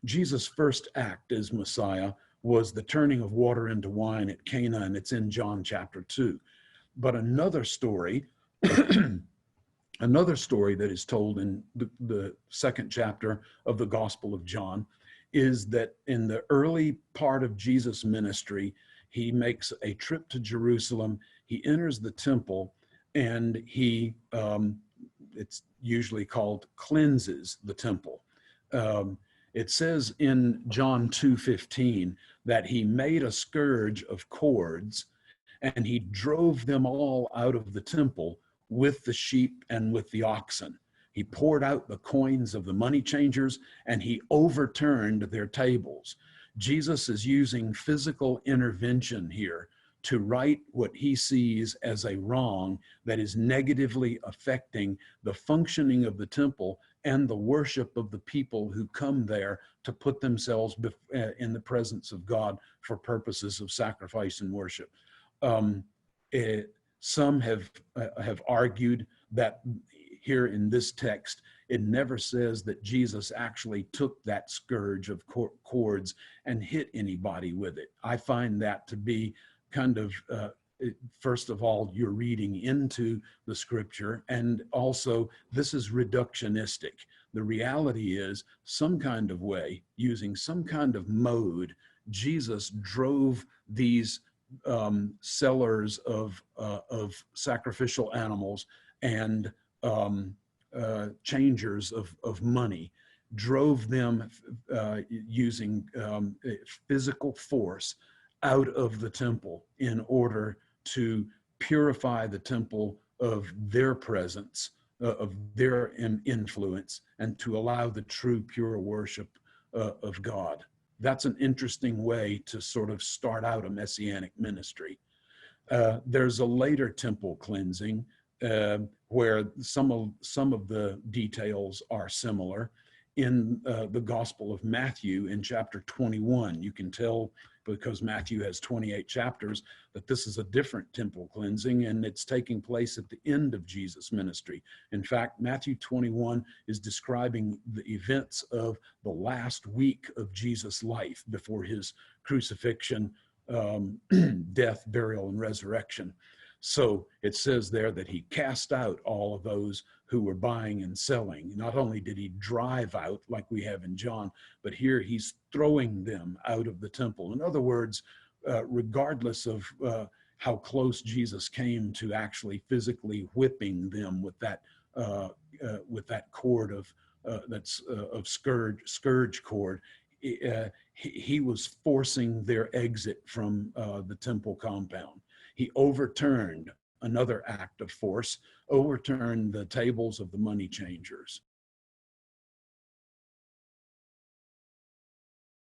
Jesus' first act as Messiah was the turning of water into wine at Cana, and it's in John chapter 2. But another story, another story that is told in the second chapter of the Gospel of John is that in the early part of Jesus' ministry, he makes a trip to Jerusalem. He enters the temple, and it's usually called cleanses the temple. It says in John 2:15 that he made a scourge of cords and he drove them all out of the temple with the sheep and with the oxen. He poured out the coins of the money changers and he overturned their tables. Jesus is using physical intervention here to right what he sees as a wrong that is negatively affecting the functioning of the temple and the worship of the people who come there to put themselves in the presence of God for purposes of sacrifice and worship. Um, some have argued that here in this text, it never says that Jesus actually took that scourge of cords and hit anybody with it. I find that to be kind of, first of all, you're reading into the scripture, and also this is reductionistic. The reality is, some kind of way, using some kind of mode, Jesus drove these sellers of sacrificial animals and changers of money, drove them using physical force out of the temple in order to purify the temple of their presence, of their influence, and to allow the true pure worship of God. That's an interesting way to sort of start out a messianic ministry. There's a later temple cleansing where some of the details are similar. In the Gospel of Matthew in chapter 21, you can tell because Matthew has 28 chapters that this is a different temple cleansing, and it's taking place at the end of Jesus' ministry. In fact, Matthew 21 is describing the events of the last week of Jesus' life before his crucifixion, death, burial, and resurrection. So it says there that he cast out all of those who were buying and selling. Not only did he drive out, like we have in John, but here he's throwing them out of the temple. In other words, regardless of how close Jesus came to actually physically whipping them with that cord of of scourge cord, he was forcing their exit from the temple compound. He overturned, another act of force, overturned the tables of the money changers.